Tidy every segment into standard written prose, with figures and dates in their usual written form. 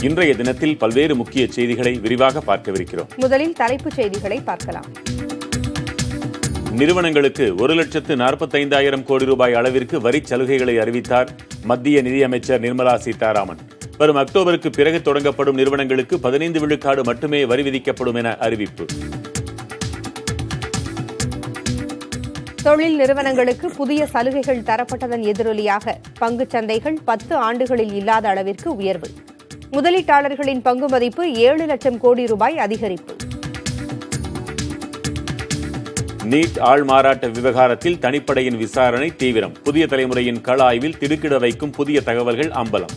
இன்றைய தினத்தில் பல்வேறு முக்கிய செய்திகளை விரிவாக பார்க்கவிருக்கிறோம். முதலில் தலைப்புச் செய்திகளை பார்க்கலாம். நிறுவனங்களுக்கு 1,45,000 கோடி ரூபாய் அளவிற்கு வரி சலுகைகளை அறிவித்தார் மத்திய நிதியமைச்சர் நிர்மலா சீதாராமன். வரும் அக்டோபருக்கு பிறகு தொடங்கப்படும் நிறுவனங்களுக்கு 15 விழுக்காடு மட்டுமே வரி விதிக்கப்படும் என அறிவிப்பு. தொழில் நிறுவனங்களுக்கு புதிய சலுகைகள் தரப்பட்டதன் எதிரொலியாக பங்குச் சந்தைகள் 10 ஆண்டுகளில் இல்லாத அளவிற்கு உயர்வு. முதலீட்டாளர்களின் பங்கு மதிப்பு 7 லட்சம் கோடி ரூபாய் அதிகரிப்பு. நீட் ஆள்மாறாட்ட விவகாரத்தில் தனிப்படையின் விசாரணை தீவிரம். புதிய தலைமுறையின் கள ஆய்வில் திடுக்கிட வைக்கும் புதிய தகவல்கள் அம்பலம்.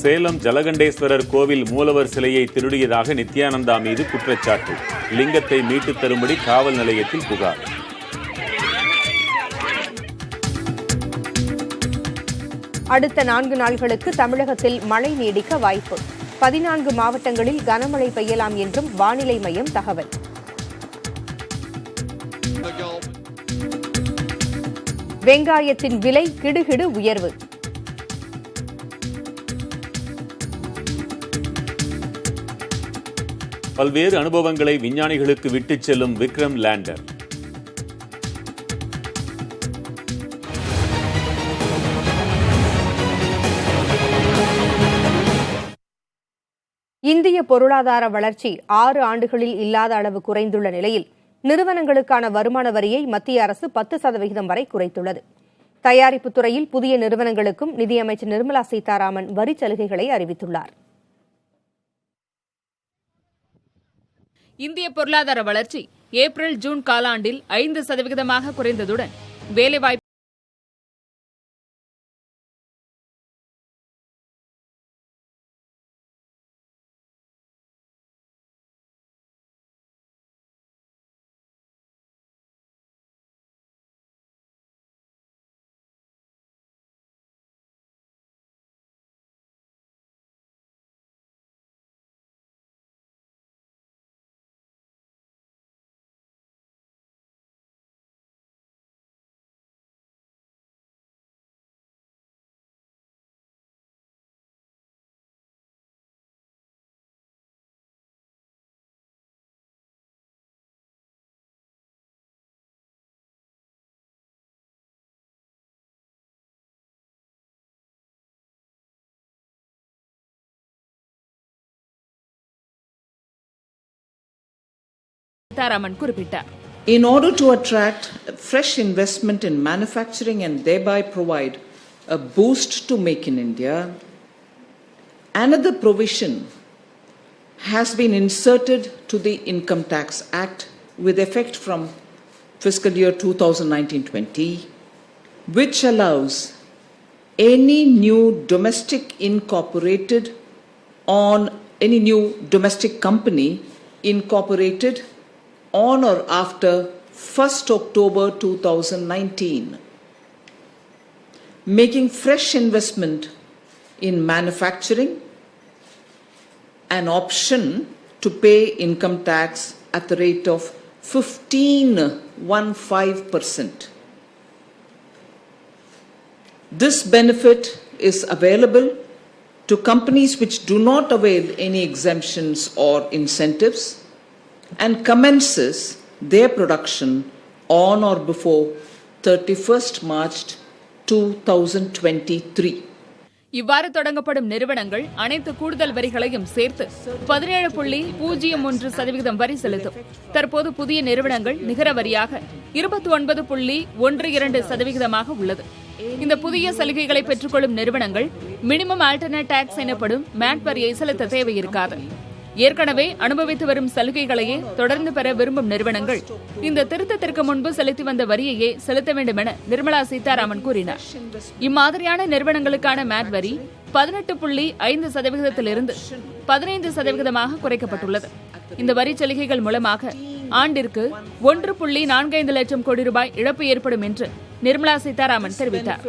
சேலம் ஜலகண்டேஸ்வரர் கோவில் மூலவர் சிலையை திருடியதாக நித்யானந்தா மீது குற்றச்சாட்டு. லிங்கத்தை மீட்டுத் தரும்படி காவல் நிலையத்தில் புகார். அடுத்த 4 நாட்களுக்கு தமிழகத்தில் மழை நீடிக்க வாய்ப்பு. 14 மாவட்டங்களில் கனமழை பெய்யலாம் என்றும் வானிலை மையம் தகவல். வெங்காயத்தின் விலை கிடுகிடு உயர்வு. பல்வேறு அனுபவங்களை விஞ்ஞானிகளுக்கு விட்டுச் செல்லும் விக்ரம் லேண்டர். இந்திய பொருளாதார வளர்ச்சி 6 ஆண்டுகளில் இல்லாத அளவு குறைந்துள்ள நிலையில் நிறுவனங்களுக்கான வருமான வரியை மத்திய அரசு 10% வரை குறைத்துள்ளது. தயாரிப்புத் துறையில் புதிய நிறுவனங்களுக்கும் நிதியமைச்சர் நிர்மலா சீதாராமன் வரி சலுகைகளை அறிவித்துள்ளார். இந்திய பொருளாதார வளர்ச்சி ஏப்ரல் ஜூன் காலாண்டில் 5% குறைந்ததுடன் வேலைவாய்ப்பு சீதாராமன் குறிப்பிட்டார். In order to attract fresh investment in manufacturing and thereby provide a boost to Make in India, another provision has been inserted to the Income Tax Act with effect from fiscal year 2019-20, which allows any new domestic company incorporated on or after 1st October 2019, making fresh investment in manufacturing an option to pay income tax at the rate of 15%. This benefit is available to companies which do not avail any exemptions or incentives and commences their production on or before 31st March 2023. இவ்வாறு தொடங்கப்படும் நிறுவனங்கள் அனைத்து கூடுதல் வரிகளையும் சேர்த்து 17.01% வரி செலுத்தும். தற்போது புதிய நிறுவனங்கள் நிகர வரியாக 29.12% உள்ளது. இந்த புதிய சலுகைகளை பெற்றுக்கொள்ளும் நிறுவனங்கள் மினிமம் ஆல்டர்னேட் டாக்ஸ் எனப்படும் மேட் வரியை செலுத்த தேவையிருக்காது. ஏற்கனவே அனுபவித்து வரும் சலுகைகளையே தொடர்ந்து பெற விரும்பும் நிறுவனங்கள் இந்த திருத்தத்திற்கு முன்பு செலுத்தி வந்த வரியையே செலுத்த வேண்டும் என நிர்மலா சீதாராமன் கூறினார். இம்மாதிரியான நிறுவனங்களுக்கான மேட் வரி 18.5%-இருந்து 15% குறைக்கப்பட்டுள்ளது. இந்த வரி சலுகைகள் மூலமாக ஆண்டிற்கு 1.45 லட்சம் கோடி ரூபாய் இழப்பு ஏற்படும் என்று நிர்மலா சீதாராமன் தெரிவித்தார்.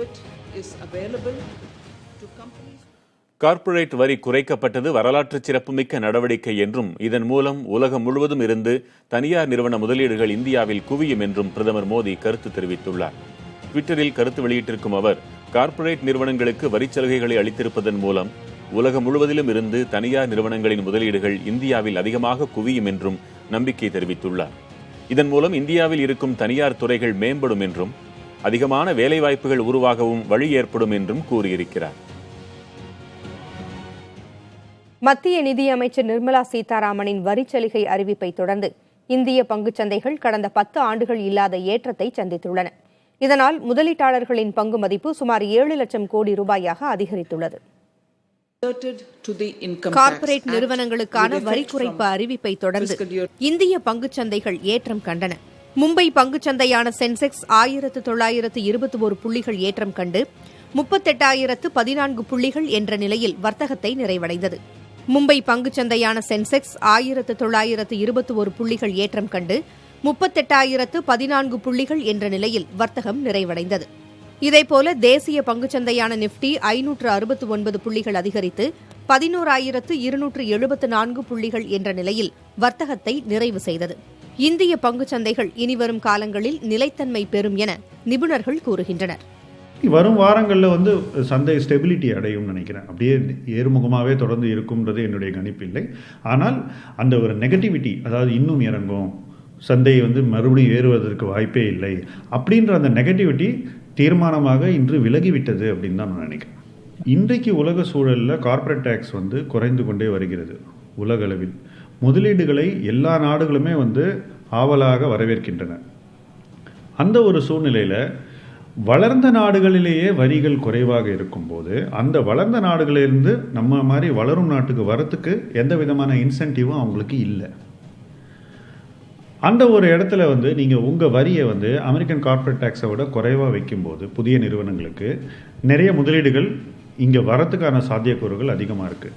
கார்ப்பரேட் வரி குறைக்கப்பட்டது வரலாற்று சிறப்புமிக்க நடவடிக்கை என்றும் இதன் மூலம் உலகம் முழுவதும் இருந்து தனியார் நிறுவன முதலீடுகள் இந்தியாவில் குவியும் என்றும் பிரதமர் மோடி கருத்து தெரிவித்துள்ளார். ட்விட்டரில் கருத்து வெளியிட்டிருக்கும் அவர், கார்ப்பரேட் நிறுவனங்களுக்கு வரிச் சலுகைகளை அளித்திருப்பதன் மூலம் உலகம் முழுவதிலும் இருந்து தனியார் நிறுவனங்களின் முதலீடுகள் இந்தியாவில் அதிகமாக குவியும் என்றும் நம்பிக்கை தெரிவித்துள்ளார். இதன் மூலம் இந்தியாவில் இருக்கும் தனியார் துறைகள் மேம்படும் என்றும் அதிகமான வேலைவாய்ப்புகள் உருவாகவும் வழி ஏற்படும் என்றும் கூறியிருக்கிறார். மத்திய நிதியமைச்சர் நிர்மலா சீதாராமனின் வரிச்சலுகை அறிவிப்பை தொடர்ந்து இந்திய பங்குச்சந்தைகள் கடந்த 10 ஆண்டுகள் இல்லாத ஏற்றத்தை சந்தித்துள்ளன. இதனால் முதலீட்டாளர்களின் பங்கு மதிப்பு சுமார் 7 லட்சம் கோடி ரூபாயாக அதிகரித்துள்ளது. கார்ப்பரேட் நிறுவனங்களுக்கான வரி குறைப்பு அறிவிப்பை தொடர்ந்து இந்திய பங்குச்சந்தைகள் ஏற்றம் கண்டன. மும்பை பங்குச்சந்தையான சென்செக்ஸ் 1921 புள்ளிகள் ஏற்றம் கண்டு 38,014 புள்ளிகள் என்ற நிலையில் வர்த்தகத்தை நிறைவடைந்தது. மும்பை பங்குச்சந்தையான சென்செக்ஸ் 1921 புள்ளிகள் ஏற்றம் கண்டு 38,014 புள்ளிகள் என்ற நிலையில் வர்த்தகம் நிறைவடைந்தது. இதேபோல தேசிய பங்குச்சந்தையான நிப்டி 569 புள்ளிகள் அதிகரித்து 11,274 புள்ளிகள் என்ற நிலையில் வர்த்தகத்தை நிறைவு செய்தது. இந்திய பங்குச்சந்தைகள் இனிவரும் காலங்களில் நிலைத்தன்மை பெறும் என நிபுணர்கள் கூறுகின்றனர். வரும் வாரங்களில் சந்தை ஸ்டெபிலிட்டி அடையும் நினைக்கிறேன். அப்படியே ஏறுமுகமாகவே தொடர்ந்து இருக்கும்ன்றது என்னுடைய கணிப்பு இல்லை. ஆனால் அந்த ஒரு நெகட்டிவிட்டி, அதாவது இன்னும் இறங்கும், சந்தை மறுபடியும் ஏறுவதற்கு வாய்ப்பே இல்லை அப்படின்ற அந்த நெகட்டிவிட்டி தீர்மானமாக இன்று விலகிவிட்டது அப்படின்னு தான் நான் நினைக்கிறேன். இன்றைக்கு உலக சூழலில் கார்ப்பரேட் டேக்ஸ் குறைந்து கொண்டே வருகிறது. உலகளவில் முதலீடுகளை எல்லா நாடுகளுமே ஆவலாக வரவேற்கின்றன. அந்த ஒரு சூழ்நிலையில் வளர்ந்த நாடுகளிலேயே வரிகள் குறைவாக இருக்கும்போது அந்த வளர்ந்த நாடுகளிலிருந்து நம்ம மாதிரி வளரும் நாட்டுக்கு வரத்துக்கு எந்த விதமான இன்சென்டிவும் அவங்களுக்கு இல்லை. அந்த ஒரு இடத்துல நீங்கள் உங்கள் வரியை அமெரிக்கன் கார்ப்பரேட் டேக்ஸை விட குறைவாக வைக்கும்போது புதிய நிறுவனங்களுக்கு நிறைய முதலீடுகள் இங்கே வரத்துக்கான சாத்தியக்கூறுகள் அதிகமாக இருக்குது.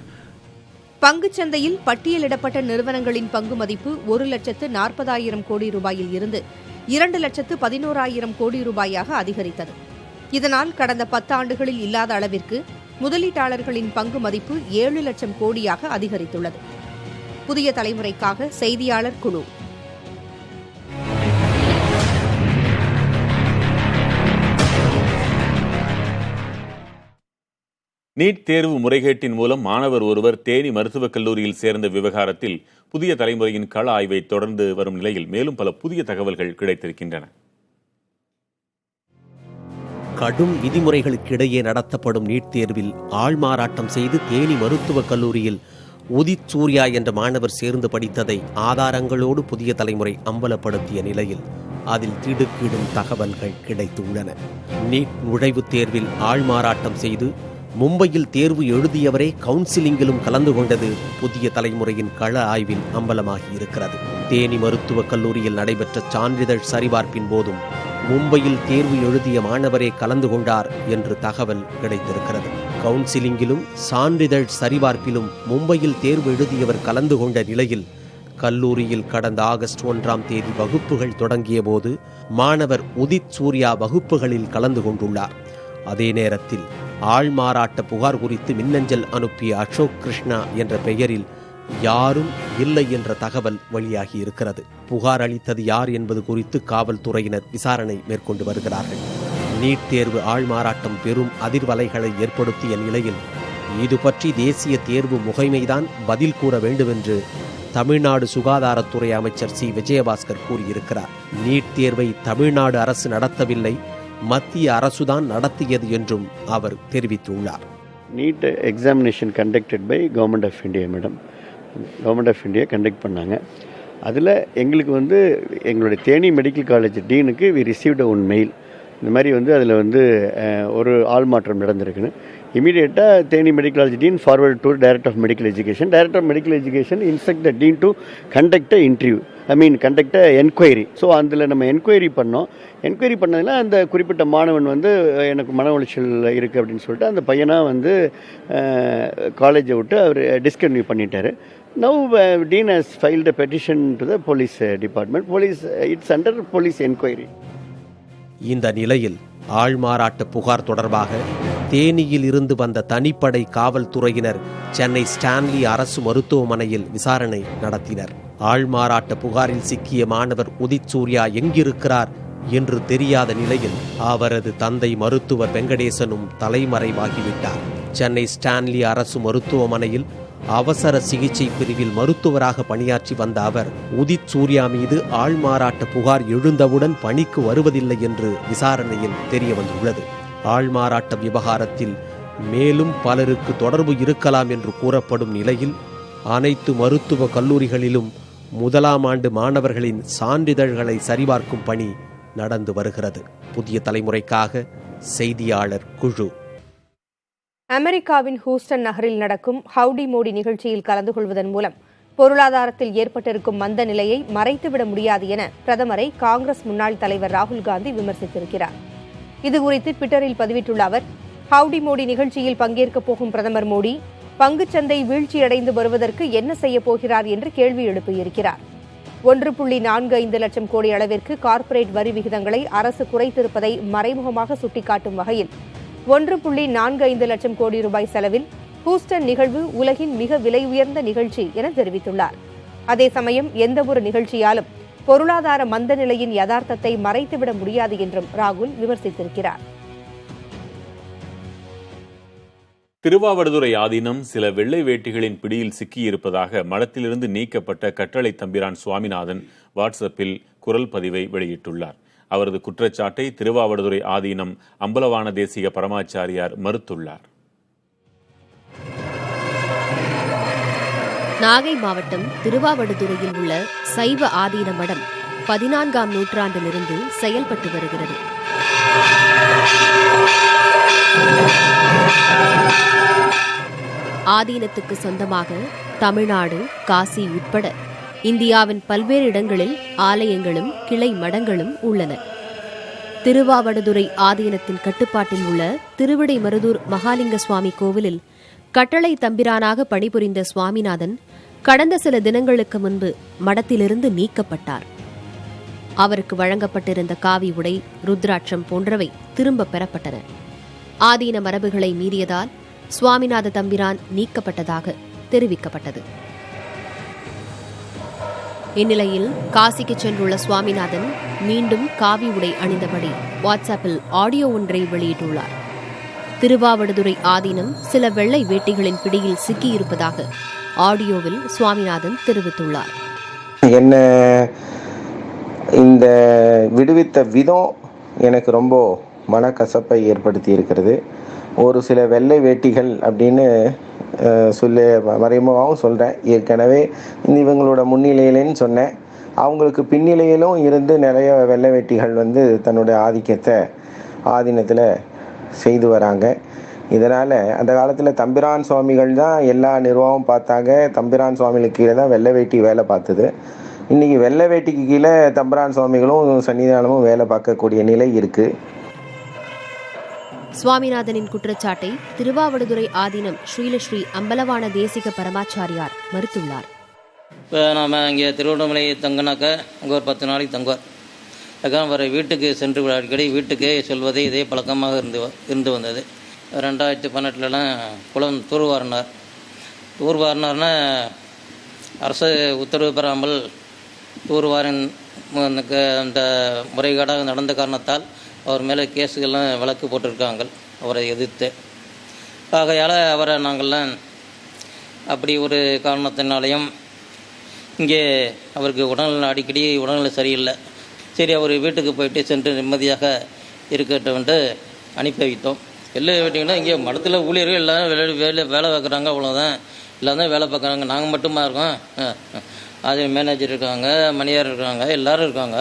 பங்குச்சந்தையில் பட்டியலிடப்பட்ட நிறுவனங்களின் பங்கு மதிப்பு 1,40,000 கோடி ரூபாயில் இருந்து 2,11,000 கோடி ரூபாயாக அதிகரித்தது. இதனால் கடந்த 10 ஆண்டுகளில் இல்லாத அளவிற்கு முதலீட்டாளர்களின் பங்கு மதிப்பு 7 லட்சம் கோடியாக அதிகரித்துள்ளது. புதிய தலைமுறைக்காக செய்தியாளர் குழு. நீட் தேர்வு முறைகேட்டின் மூலம் மாணவர் ஒருவர் தேனி மருத்துவக் கல்லூரியில் சேர்ந்த விவகாரத்தில் புதிய தலைமுறையின் கள ஆய்வை தொடர்ந்து வரும் நிலையில் மேலும் பல புதிய தகவல்கள் கிடைத்திருக்கின்றன. கடும் விதிமுறைகளுக்கிடையே நடத்தப்படும் நீட் தேர்வில் ஆள்மாறாட்டம் செய்து தேனி மருத்துவக் கல்லூரியில் உதித் சூர்யா என்ற மாணவர் சேர்ந்து படித்ததை ஆதாரங்களோடு புதிய தலைமுறை அம்பலப்படுத்திய நிலையில் அதில் திடுக்கிடும் தகவல்கள் கிடைத்துள்ளன. நீட் நுழைவுத் தேர்வில் ஆள்மாறாட்டம் செய்து மும்பையில் தேர்வு எழுதியவரே கவுன்சிலிங்கிலும் கலந்து கொண்டது புதிய தலைமுறையின் கள ஆய்வில் அம்பலமாகி இருக்கிறது. தேனி மருத்துவக் கல்லூரியில் நடைபெற்ற சான்றிதழ் சரிபார்ப்பின் போதும் மும்பையில் தேர்வு எழுதிய மாணவரே கலந்து கொண்டார் என்று தகவல் கிடைத்திருக்கிறது. கவுன்சிலிங்கிலும் சான்றிதழ் சரிபார்ப்பிலும் மும்பையில் தேர்வு எழுதியவர் கலந்து கொண்ட நிலையில் கல்லூரியில் கடந்த ஆகஸ்ட் 1ஆம் தேதி வகுப்புகள் தொடங்கிய போது மாணவர் உதித் சூர்யா வகுப்புகளில் கலந்து கொண்டுள்ளார். அதே நேரத்தில் ஆள்மாறாட்ட புகார் குறித்து மின்னஞ்சல் அனுப்பிய அசோக் கிருஷ்ணா என்ற பெயரில் யாரும் இல்லை என்ற தகவல் வெளியாகி இருக்கிறது. புகார் அளித்தது யார் என்பது குறித்து காவல்துறையினர் விசாரணை மேற்கொண்டு வருகிறார்கள். நீட் தேர்வு ஆள்மாறாட்டம் பெரும் அதிர்வலைகளை ஏற்படுத்திய நிலையில் இது பற்றி தேசிய தேர்வு முகமைதான் பதில் கூற வேண்டும் என்று தமிழ்நாடு சுகாதாரத்துறை அமைச்சர் சி விஜயபாஸ்கர் கூறியிருக்கிறார். நீட் தேர்வை தமிழ்நாடு அரசு நடத்தவில்லை, மத்திய அரசுதான் நடத்தியது என்றும் அவர் தெரிவித்துள்ளார். NEET examination conducted by government of India madam. Government of India conduct பண்ணாங்க. அதில் எங்களுக்கு எங்களுடைய தேனி மெடிக்கல் காலேஜ் டீனுக்கு வி ரிசீவ்ட் ஒன் மெயில். இந்த மாதிரி அதில் ஒரு ஆள் மாற்றம் நடந்திருக்குன்னு. இமீடியட்டாக Theni medical college dean forward to director of medical education. Director of medical education instruct the dean to conduct interview, conduct enquiry. So அதில் நம்ம என்கொயரி பண்ணோம். என்கொயரி பண்ணதில் அந்த குறிப்பிட்ட மாணவன் எனக்கு மன உளைச்சல் இருக்குது அப்படின்னு சொல்லிட்டு அந்த பையனாக காலேஜை விட்டு அவர் டிஸ்கன்டினியூ பண்ணிட்டார். Now dean has filed a petition to the police department. It's under police enquiry. இந்த நிலையில் ஆள்மாறாட்ட புகார் தொடர்பாக தேனியில் இருந்து வந்த தனிப்படை காவல்துறையினர் சென்னை ஸ்டான்லி அரசு மருத்துவமனையில் விசாரணை நடத்தினர். ஆள்மாறாட்ட புகாரில் சிக்கிய மாணவர் உதித் சூர்யா எங்கிருக்கிறார் என்று தெரியாத நிலையில் அவரது தந்தை மருத்துவர் வெங்கடேசனும் தலைமறைவாகிவிட்டார். சென்னை ஸ்டான்லி அரசு மருத்துவமனையில் அவசர சிகிச்சை பிரிவில் மருத்துவராக பணியாற்றி வந்த அவர் உதித் சூர்யா மீது ஆள்மாறாட்ட புகார் எழுந்தவுடன் பணிக்கு வருவதில்லை என்று விசாரணையில் தெரியவந்துள்ளது. ஆள்மாறாட்ட விவகாரத்தில் மேலும் பலருக்கு தொடர்பு இருக்கலாம் என்று கூறப்படும் நிலையில் அனைத்து மருத்துவ கல்லூரிகளிலும் முதலாம் ஆண்டு மாணவர்களின் சான்றிதழ்களை சரிபார்க்கும் பணி நடந்து வருகிறது. புதிய தலைமுறைக்காக செய்தியாளர் குழு. அமெரிக்காவின் ஹூஸ்டன் நகரில் நடக்கும் ஹவுடி மோடி நிகழ்ச்சியில் கலந்து கொள்வதன் மூலம் பொருளாதாரத்தில் ஏற்பட்டிருக்கும் மந்த நிலையை மறைத்துவிட முடியாது என பிரதமரை காங்கிரஸ் முன்னாள் தலைவர் ராகுல் காந்தி விமர்சித்திருக்கிறார். இதுகுறித்து ட்விட்டரில் பதிவிட்டுள்ள அவர், ஹவுடி மோடி நிகழ்ச்சியில் பங்கேற்கப் போகும் பிரதமர் மோடி பங்குச்சந்தை வீழ்ச்சியடைந்து வருவதற்கு என்ன செய்யப் போகிறார் என்று கேள்வி எழுப்பியிருக்கிறார். 1.45 லட்சம் கோடி அளவிற்கு கார்ப்பரேட் வரி விகிதங்களை அரசு குறைத்திருப்பதை மறைமுகமாக சுட்டிக்காட்டும் வகையில் 1.45 லட்சம் கோடி ரூபாய் செலவில் ஹூஸ்டன் நிகழ்வு உலகின் மிக விலை உயர்ந்த நிகழ்ச்சி என தெரிவித்துள்ளார். அதே சமயம் எந்தவொரு நிகழ்ச்சியாலும் பொருளாதார மந்த நிலையின் யதார்த்தத்தை மறைத்துவிட முடியாது என்றும் ராகுல் விமர்சித்திருக்கிறார். திருவாவடுதுறை ஆதீனம் சில வெள்ளை வேட்டிகளின் பிடியில் சிக்கியிருப்பதாக மடத்திலிருந்து நீக்கப்பட்ட கட்டளை தம்பிரான் சுவாமிநாதன் வாட்ஸ்அப்பில் குரல் பதிவை வெளியிட்டுள்ளார். அவரது குற்றச்சாட்டை திருவாவடுதுறை ஆதீனம் அம்பலவான தேசிக பரமாச்சாரியார் மறுத்துள்ளார். நாகை மாவட்டம் திருவாவடுதுறையில் உள்ள சைவ ஆதீன மடம் 14ஆம் நூற்றாண்டிலிருந்து செயல்பட்டு வருகிறது. ஆதீனத்துக்கு சொந்தமாக தமிழ்நாடு, காசி உட்பட இந்தியாவின் பல்வேறு இடங்களில் ஆலயங்களும் கிளை மடங்களும் உள்ளன. திருவாவடுதுறை ஆதீனத்தின் கட்டுப்பாட்டில் உள்ள திருவிடைமருதூர் மகாலிங்க சுவாமி கோவிலில் கட்டளை தம்பிரானாக பணிபுரிந்த சுவாமிநாதன் கடந்த சில தினங்களுக்கு முன்பு மடத்திலிருந்து நீக்கப்பட்டார். அவருக்கு வழங்கப்பட்டிருந்த காவி உடை, ருத்ராட்சம் போன்றவை திரும்ப பெறப்பட்டன. ஆதீன மரபுகளை மீறியதால் சுவாமிநாத தம்பிரான் நீக்கப்பட்டதாக தெரிவிக்கப்பட்டது. இந்நிலையில் காசிக்கு சென்றுள்ள சுவாமிநாதன் மீண்டும் காவி உடை அணிந்தபடி வாட்ஸ்அப்பில் ஆடியோ ஒன்றை வெளியிட்டுள்ளார். திருவாவடுதுறை ஆதீனம் சில வெள்ளை வேட்டிகளின் பிடியில் சிக்கியிருப்பதாக ஆடியோவில் சுவாமிநாதன் தெரிவித்துள்ளார். என்ன இந்த விடுவித்த விதம் எனக்கு ரொம்ப மனக்கசப்பை ஏற்படுத்தி இருக்கிறது. ஒரு சில வெள்ளை வேட்டிகள் அப்படின்னு மறைமுகமாகவும் சொல்கிறேன். ஏற்கனவே இவங்களோட முன்னிலையிலேன்னு சொன்னேன். அவங்களுக்கு பின்னிலையிலும் இருந்து நிறைய வெள்ளை வேட்டிகள் தன்னுடைய ஆதிக்கத்தை ஆதீனத்தில் செய்து வராங்க. இதனால் அந்த காலத்தில் தம்பிரான் சுவாமிகள் தான் எல்லா நிர்வாகமும் பார்த்தாங்க. தம்பிரான் சுவாமிகளுக்கு கீழே தான் வெள்ளை வேட்டி வேலை பார்த்தது. இன்றைக்கி வெள்ளை வேட்டிக்கு கீழே தம்பிரான் சுவாமிகளும் சன்னிதானமும் வேலை பார்க்கக்கூடிய நிலை இருக்குது. சுவாமிநாதனின் குற்றச்சாட்டை திருவாவடுதுறை ஆதீனம் ஸ்ரீலஸ்ரீ அம்பலவான தேசிக பரமாச்சாரியார் மறுத்துள்ளார். இப்போ நம்ம இங்கே திருவண்ணாமலை தங்கினாக்கா அங்கே ஒரு 10 நாளைக்கு தங்குவார். அதுக்காக வர வீட்டுக்கு சென்று அடிக்கடி வீட்டுக்கே செல்வதே இதே பழக்கமாக இருந்து வந்தது. 2018 குளம் தூர்வாரினார்னா அரசு உத்தரவு பெறாமல் தூர்வாரின் அந்த முறைகேடாக நடந்த காரணத்தால் அவர் மேலே கேஸுகள்லாம் வழக்கு போட்டிருக்காங்க அவரை எதிர்த்து. ஆகையால் அவரை நாங்கள்லாம் அப்படி ஒரு காரணத்தினாலையும் இங்கே அவருக்கு அடிக்கடி உடல்நிலை சரியில்லை. சரி, அவர் வீட்டுக்கு போயிட்டு சென்று நிம்மதியாக இருக்கட்டும்ன்ட்டு அனுப்பி வைத்தோம். வெளில விட்டிங்கன்னா இங்கே மடத்தில் ஊழியர்கள் எல்லோரும் வேலை பார்க்குறாங்க, அவ்வளோதான். எல்லாம் தான் வேலை பார்க்குறாங்க. நாங்கள் மட்டுமா இருக்கோம். அது மேனேஜர் இருக்காங்க, மணியார் இருக்காங்க, எல்லோரும் இருக்காங்க.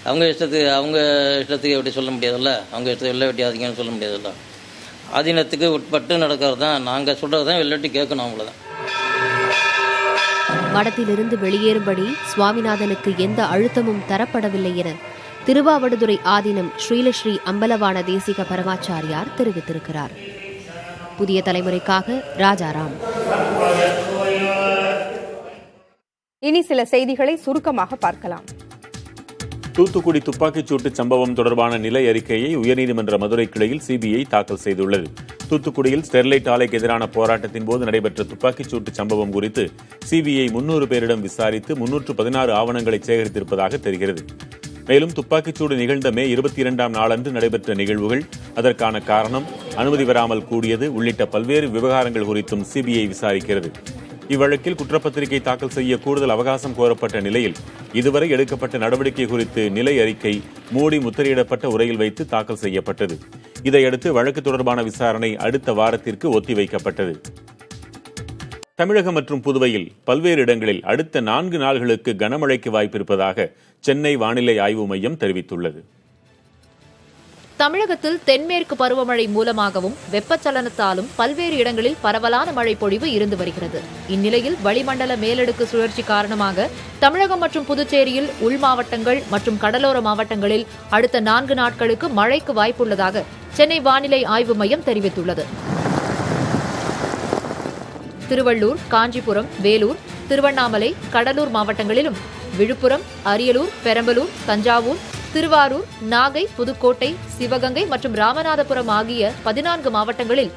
அவங்க இஷ்டத்துக்கு எப்படி சொல்ல முடியாதுல்ல. அவங்க இஷ்டத்துக்கு வெள்ளை வெட்டியாதீங்கன்னு சொல்ல முடியாதுல்ல. ஆதீனத்துக்கு உட்பட்டு நடக்கிறது தான். நாங்கள் சொல்கிறது தான் வெள்ளட்டி கேட்கணும், அவ்வளோதான். மடத்திலிருந்து வெளியேறும்படி சுவாமிநாதனுக்கு எந்த அழுத்தமும் தரப்படவில்லை என திருவாவடுதுறை ஆதீனம் ஸ்ரீலஸ்ரீ அம்பலவான தேசிக பரமாச்சாரியார் தெரிவித்திருக்கிறார். புதிய தலைமுறைக்காக ராஜாராம். இனி சில செய்திகளை சுருக்கமாக பார்க்கலாம். தூத்துக்குடி துப்பாக்கிச்சூட்டு சம்பவம் தொடர்பான நிலை அறிக்கையை உயர்நீதிமன்ற மதுரை கிளையில் சிபிஐ தாக்கல் செய்துள்ளது. தூத்துக்குடியில் ஸ்டெர்லைட் ஆலைக்கு எதிரான போராட்டத்தின் போது நடைபெற்ற துப்பாக்கிச்சூட்டு சம்பவம் குறித்து சிபிஐ 300 பேரிடம் விசாரித்து 316 ஆவணங்களை சேகரித்திருப்பதாக தெரிகிறது. மேலும் துப்பாக்கிச்சூடு நிகழ்ந்த மே 22ஆம் நாளன்று நடைபெற்ற நிகழ்வுகள், அதற்கான காரணம், அனுமதி பெறாமல் கூடியது உள்ளிட்ட பல்வேறு விவகாரங்கள் குறித்தும் சிபிஐ விசாரிக்கிறது. இவ்வழக்கில் குற்றப்பத்திரிகை தாக்கல் செய்ய கூடுதல் அவகாசம் கோரப்பட்ட நிலையில் இதுவரை எடுக்கப்பட்ட நடவடிக்கை குறித்து நிலை அறிக்கை மூடி முத்திரையிடப்பட்ட உரையில் வைத்து தாக்கல் செய்யப்பட்டது. இதையடுத்து வழக்கு தொடர்பான விசாரணை அடுத்த வாரத்திற்கு ஒத்திவைக்கப்பட்டது. தமிழகம் மற்றும் புதுவையில் பல்வேறு இடங்களில் அடுத்த 4 நாள்களுக்கு கனமழைக்கு வாய்ப்பிருப்பதாக சென்னை வானிலை ஆய்வு மையம் தெரிவித்துள்ளது. தமிழகத்தில் தென்மேற்கு பருவமழை மூலமாகவும் வெப்பச்சலனத்தாலும் பல்வேறு இடங்களில் பரவலான மழை பொழிவு இருந்து வருகிறது. இந்நிலையில் வளிமண்டல மேலடுக்கு சுழற்சி காரணமாக தமிழகம் மற்றும் புதுச்சேரியில் உள் மாவட்டங்கள் மற்றும் கடலோர மாவட்டங்களில் அடுத்த 4 நாட்களுக்கு மழைக்கு வாய்ப்புள்ளதாக சென்னை வானிலை ஆய்வு மையம் தெரிவித்துள்ளது. திருவள்ளூர், காஞ்சிபுரம், வேலூர், திருவண்ணாமலை, கடலூர் மாவட்டங்களிலும் விழுப்புரம், அரியலூர், பெரம்பலூர், தஞ்சாவூர், திருவாரூர், நாகை, புதுக்கோட்டை, சிவகங்கை மற்றும் ராமநாதபுரம் ஆகிய 14 மாவட்டங்களில்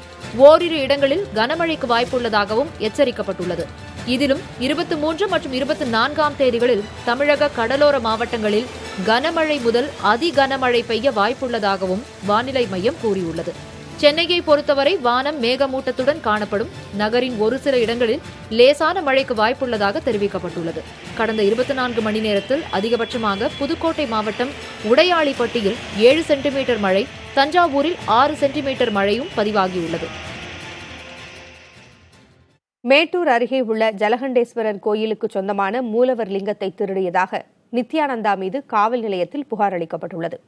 ஓரிரு இடங்களில் கனமழைக்கு வாய்ப்புள்ளதாகவும் எச்சரிக்கப்பட்டுள்ளது. இதிலும் 23 மற்றும் 24ஆம் தேதிகளில் தமிழக கடலோர மாவட்டங்களில் கனமழை முதல் அதி கனமழை பெய்ய வாய்ப்புள்ளதாகவும் வானிலை மையம் கூறியுள்ளது. சென்னையை பொறுத்தவரை வானம் மேகமூட்டத்துடன் காணப்படும். நகரின் ஒரு சில இடங்களில் லேசான மழைக்கு வாய்ப்புள்ளதாக தெரிவிக்கப்பட்டுள்ளது. கடந்த 24 மணி நேரத்தில் அதிகபட்சமாக புதுக்கோட்டை மாவட்டம் உடையாளிப்பட்டியில் 7 சென்டிமீட்டர் மழை, தஞ்சாவூரில் 6 சென்டிமீட்டர் மழையும் பதிவாகியுள்ளது. மேட்டூர் அருகே உள்ள ஜலகண்டேஸ்வரர் கோயிலுக்கு சொந்தமான மூலவர் லிங்கத்தை திருடியதாக நித்யானந்தா மீது காவல் நிலையத்தில் புகார் அளிக்கப்பட்டுள்ளது.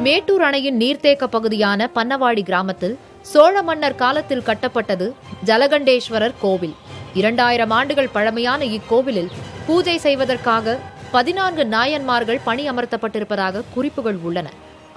மேட்டூர் அணையின் நீர்த்தேக்க பகுதியான பன்னவாடி கிராமத்தில் சோழ மன்னர் காலத்தில் கட்டப்பட்டது ஜலகண்டேஸ்வரர் கோவில். 2000 ஆண்டுகள் பழமையான இக்கோவிலில் பூஜை செய்வதற்காக 14 நாயன்மார்கள் பணியமர்த்தப்பட்டிருப்பதாக குறிப்புகள் உள்ளன.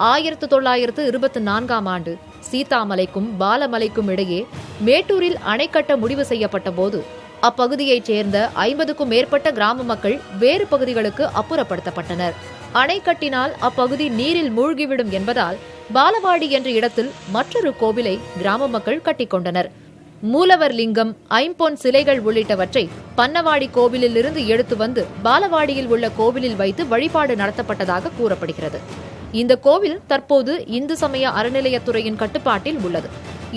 1924ஆம் ஆண்டு சீதாமலைக்கும் பாலமலைக்கும் இடையே மேட்டூரில் அணை கட்ட முடிவு செய்யப்பட்ட போது அப்பகுதியைச் சேர்ந்த 50க்கும் மேற்பட்ட கிராம மக்கள் வேறு பகுதிகளுக்கு அப்புறப்படுத்தப்பட்டனர். அணை கட்டினால் அப்பகுதி நீரில் மூழ்கிவிடும் என்பதால் பாலவாடி என்ற இடத்தில் மற்றொரு கோவிலை கிராம மக்கள் கட்டிக்கொண்டனர். மூலவர் லிங்கம், ஐம்பொன் சிலைகள் உள்ளிட்டவற்றை பன்னவாடி கோவிலில் இருந்து எடுத்து வந்து பாலவாடியில் உள்ள கோவிலில் வைத்து வழிபாடு நடத்தப்பட்டதாக கூறப்படுகிறது. இந்த கோவில் தற்போது இந்து சமய அறநிலையத்துறையின் கட்டுப்பாட்டில் உள்ளது.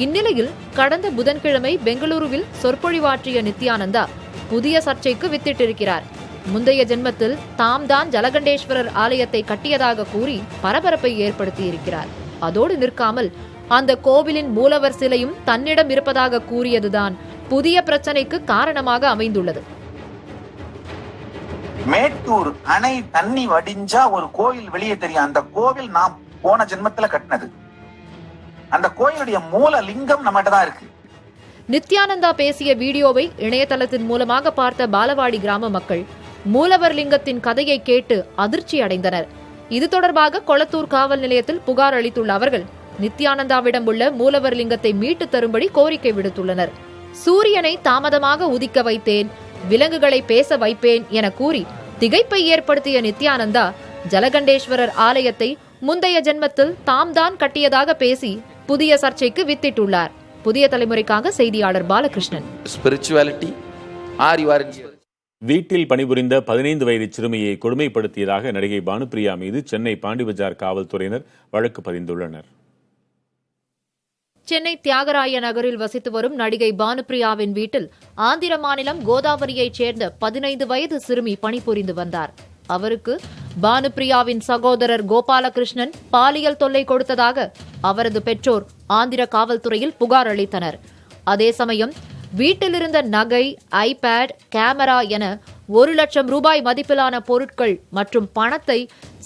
இந்நிலையில் கடந்த புதன்கிழமை பெங்களூருவில் சொற்பொழிவாற்றிய நித்யானந்தா புதிய சர்ச்சைக்கு வித்திட்டிருக்கிறார். முந்தைய ஜென்மத்தில் தாம் தான் ஜலகண்டேஸ்வரர் ஆலயத்தை கட்டியதாக கூறி பரபரப்பை ஏற்படுத்தியிருக்கிறார். அதோடு நிற்காமல் அந்த கோவிலின் மூலவர் சிலையும் தன்னிடம் இருப்பதாக கூறியதுதான் புதிய பிரச்சனைக்கு காரணமாக அமைந்துள்ளது. மேட்டூர் அணை தண்ணி வடிஞ்சா ஒரு கோயில் வெளியே தெரியும். அந்த கோவில் நாம் போன ஜென்மத்துல கட்டினது. அந்த கோயிலுடைய மூல லிங்கம் நம்மகிட்ட தான் இருக்கு. நித்யானந்தா பேசிய வீடியோவை இணையதளத்தின் மூலமாக பார்த்த பாலவாடி கிராம மக்கள் மூலவர் லிங்கத்தின் கதையை கேட்டு அதிர்ச்சி அடைந்தனர். இது தொடர்பாக கொளத்தூர் காவல் நிலையத்தில் புகார் அளித்துள்ள அவர்கள் நித்யானந்தாவிடம் உள்ள மூலவர் லிங்கத்தை மீட்டு தரும்படி கோரிக்கை விடுத்துள்ளனர். சூரியனை தாமதமாக உதிக்க வைத்தேன், விலங்குகளை பேச வைப்பேன் என கூறி திகைப்பை ஏற்படுத்திய நித்யானந்தா ஜலகண்டேஸ்வரர் ஆலயத்தை முந்தைய ஜென்மத்தில் தாம் தான் கட்டியதாக பேசி புதிய சர்ச்சைக்கு வித்திட்டுள்ளார். புதிய தலைமுறைக்காக செய்தியாளர் பாலகிருஷ்ணன். வீட்டில் பணிபுரிந்த 15 வயது சிறுமியை கொடுமைப்படுத்தியதாக நடிகை பானுப்பிரியா மீது சென்னை பாண்டிபஜார் காவல்துறையினர் வழக்கு பதிந்துள்ளனர். சென்னை தியாகராய நகரில் வசித்து வரும் நடிகை பானுப்பிரியாவின் வீட்டில் ஆந்திர மாநிலம் கோதாவரியைச் சேர்ந்த 15 வயது சிறுமி பணிபுரிந்து வந்தார். அவருக்கு பானுப்பிரியாவின் சகோதரர் கோபாலகிருஷ்ணன் பாலியல் தொல்லை கொடுத்ததாக அவரது பெற்றோர் ஆந்திர காவல்துறையில் புகார் அளித்தனர். அதே சமயம் வீட்டிலிருந்த நகை, ஐபேட், கேமரா என 1 லட்சம் ரூபாய் மதிப்பிலான பொருட்கள் மற்றும் பணத்தை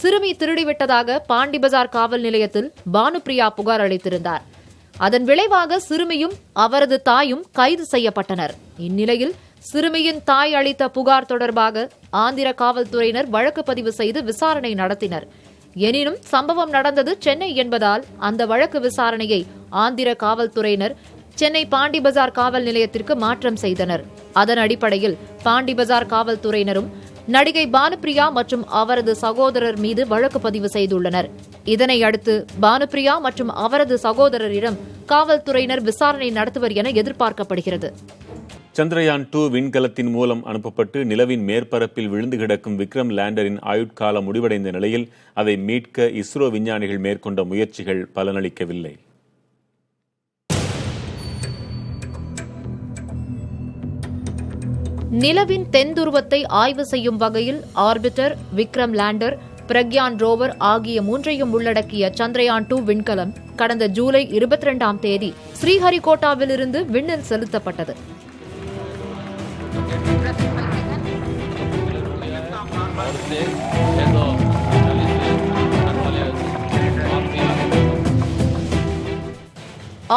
சிறுமி திருடிவிட்டதாக பாண்டிபஜார் காவல் நிலையத்தில் பானுப்பிரியா புகார் அளித்திருந்தார். அதன் விளைவாக சிறுமியும் அவரது தாயும் கைது செய்யப்பட்டனர். இந்நிலையில் சிறுமியின் தாய் அளித்த புகார் தொடர்பாக ஆந்திர காவல்துறையினர் வழக்கு பதிவு செய்து விசாரணை நடத்தினர். எனினும் சம்பவம் நடந்தது சென்னை என்பதால் அந்த வழக்கு விசாரணையை ஆந்திர காவல்துறையினர் சென்னை பாண்டிபஜார் காவல் நிலையத்திற்கு மாற்றம் செய்தனர். அதன் அடிப்படையில் பாண்டிபஜார் காவல்துறையினரும் நடிகை பானுப்பிரியா மற்றும் அவரது சகோதரர் மீது வழக்கு பதிவு செய்துள்ளனர். இதனை அடுத்து பானுப்பிரியா மற்றும் அவரது சகோதரரிடம் காவல்துறையினர் விசாரணை நடத்துவர் என எதிர்பார்க்கப்படுகிறது. சந்திரயான் 2 விண்கலத்தின் மூலம் அனுப்பப்பட்டு நிலவின் மேற்பரப்பில் விழுந்து கிடக்கும் விக்ரம் லேண்டரின் ஆயுட்காலம் முடிவடைந்த நிலையில் அதை மீட்க இஸ்ரோ விஞ்ஞானிகள் மேற்கொண்ட முயற்சிகள் பலனளிக்கவில்லை. நிலவின் தென் துருவத்தை ஆய்வு செய்யும் வகையில் orbiter, Vikram lander, Pragyan rover ஆகிய மூன்றையும் உள்ளடக்கிய சந்திரயான் 2 விண்கலம் கடந்த ஜூலை 22ஆம் தேதி ஸ்ரீஹரிகோட்டாவிலிருந்து விண்ணில் செலுத்தப்பட்டது.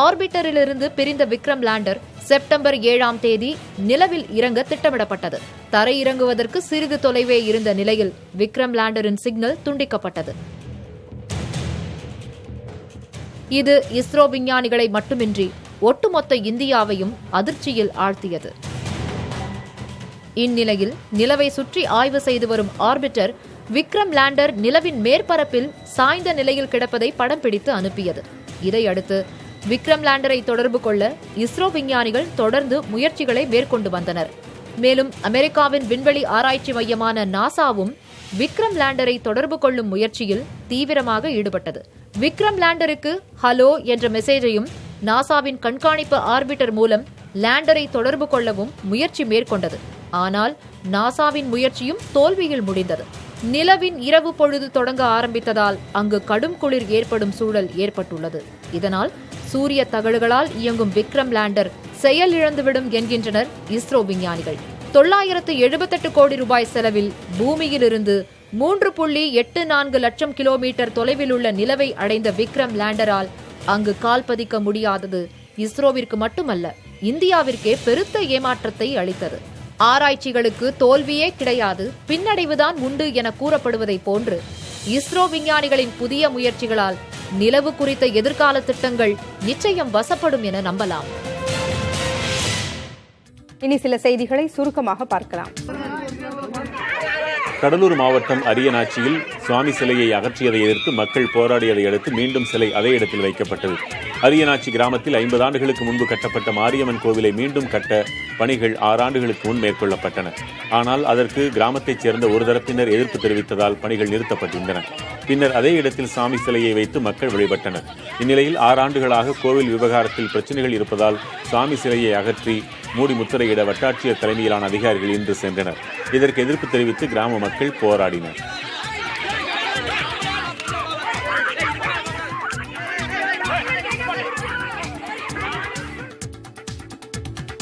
ஆர்பிட்டரிலிருந்து பிரிந்த விக்ரம் லேண்டர் செப்டம்பர் 7ஆம் தேதி நிலவில் இறங்க திட்டமிடப்பட்டது. தரை இறங்குவதற்கு சிறிது தொலைவே இருந்த நிலையில் விக்ரம் லேண்டரின் சிக்னல் துண்டிக்கப்பட்டது. இது இஸ்ரோ விஞ்ஞானிகளை மட்டுமின்றி ஒட்டுமொத்த இந்தியாவையும் அதிர்ச்சியில் ஆழ்த்தியது. இந்நிலையில் நிலவை சுற்றி ஆய்வு செய்து வரும் ஆர்பிட்டர் விக்ரம் லேண்டர் நிலவின் மேற்பரப்பில் சாய்ந்த நிலையில் கிடப்பதை படம் பிடித்து அனுப்பியது. இதையடுத்து விக்ரம் லேண்டரை தொடர்பு கொள்ள இஸ்ரோ விஞ்ஞானிகள் தொடர்ந்து முயற்சிகளை மேற்கொண்டு வந்தனர். மேலும் அமெரிக்காவின் விண்வெளி ஆராய்ச்சி மையமான நாசாவும் விக்ரம் லேண்டரை தொடர்பு கொள்ளும் முயற்சியில் தீவிரமாக ஈடுபட்டது. விக்ரம் லேண்டருக்கு ஹலோ என்ற மெசேஜையும் நாசாவின் கண்காணிப்பு ஆர்பிட்டர் மூலம் லேண்டரை தொடர்பு கொள்ளவும் முயற்சி மேற்கொண்டது. ஆனால் நாசாவின் முயற்சியும் தோல்வியில் முடிந்தது. நிலவின் இரவு பொழுது தொடங்க ஆரம்பித்ததால் அங்கு கடும் குளிர் ஏற்படும் சூழல் ஏற்பட்டுள்ளது. இதனால் சூரிய தகடுகளால் இயங்கும் விக்ரம் லேண்டர் செயலிழந்துவிடும் என்கின்றனர் இஸ்ரோ விஞ்ஞானிகள். 978 கோடி ரூபாய் செலவில் பூமியிலிருந்து 3.84 லட்சம் கிலோமீட்டர் தொலைவில் உள்ள நிலவை அடைந்த விக்ரம் லேண்டரால் அங்கு கால் பதிக்க முடியாதது இஸ்ரோவிற்கு மட்டுமல்ல, இந்தியாவிற்கே பெருத்த ஏமாற்றத்தை அளித்தது. ஆராய்ச்சிகளுக்கு தோல்வியே கிடையாது, பின்னடைவுதான் உண்டு என கூறப்படுவதை போன்று இஸ்ரோ விஞ்ஞானிகளின் புதிய முயற்சிகளால் நிலவு குறித்த எதிர்கால திட்டங்கள் நிச்சயம் வசப்படும் என நம்பலாம். இனி சில செய்திகளை சுருக்கமாக பார்க்கலாம். கடலூர் மாவட்டம் அரியநாச்சியில் சுவாமி சிலையை அகற்றியதை எதிர்த்து மக்கள் போராடியதை அடுத்து மீண்டும் சிலை அதே இடத்தில் வைக்கப்பட்டது. அரியநாச்சி கிராமத்தில் 50 ஆண்டுகளுக்கு முன்பு கட்டப்பட்ட மாரியம்மன் கோவிலை மீண்டும் கட்ட பணிகள் 6 ஆண்டுகளுக்கு முன் மேற்கொள்ளப்பட்டன. ஆனால் அதற்கு கிராமத்தைச் சேர்ந்த ஒரு தரப்பினர் எதிர்ப்பு தெரிவித்ததால் பணிகள் நிறுத்தப்பட்டிருந்தன. பின்னர் அதே இடத்தில் சாமி சிலையை வைத்து மக்கள் வழிபட்டனர். இந்நிலையில் 6 ஆண்டுகளாக கோவில் விவகாரத்தில் பிரச்சனைகள் இருப்பதால் சாமி சிலையை அகற்றி மூடி முத்திரையிட வட்டாட்சியர் தலைமையிலான அதிகாரிகள் இன்று சென்றனர். இதற்கு எதிர்ப்பு தெரிவித்து கிராம மக்கள் போராடினர்.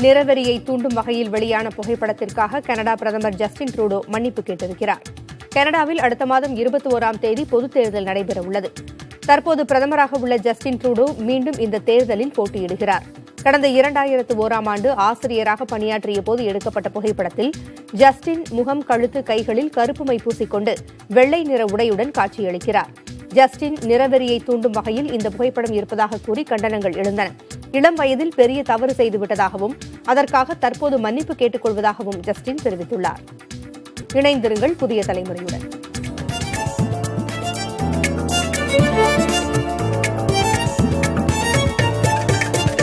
நிறவெறியை தூண்டும் வகையில் வெளியான புகைப்படத்திற்காக கனடா பிரதமர் ஜஸ்டின் ட்ரூடோ மன்னிப்பு கேட்டிருக்கிறார். கனடாவில் அடுத்த மாதம் 21ஆம் தேதி பொதுத் தேர்தல் நடைபெறவுள்ளது. தற்போது பிரதமராக உள்ள ஜஸ்டின் ட்ரூடோ மீண்டும் இந்த தேர்தலில் போட்டியிடுகிறார். கடந்த 2001ஆம் ஆண்டு ஆசிரியராக பணியாற்றிய போது எடுக்கப்பட்ட புகைப்படத்தில் ஜஸ்டின் முகம், கழுத்து, கைகளில் கருப்பு மை பூசிக்கொண்டு வெள்ளை நிற உடையுடன் காட்சியளிக்கிறார். ஜஸ்டின் நிறவெறியை தூண்டும் வகையில் இந்த புகைப்படம் இருப்பதாக கூறி கண்டனங்கள் எழுந்தன. இளம் வயதில் பெரிய தவறு செய்துவிட்டதாகவும் அதற்காக தற்போது மன்னிப்பு கேட்டுக் கொள்வதாகவும் ஜஸ்டின் தெரிவித்துள்ளார். இணைந்திருங்கள் புதிய தலைமுறையுடன்.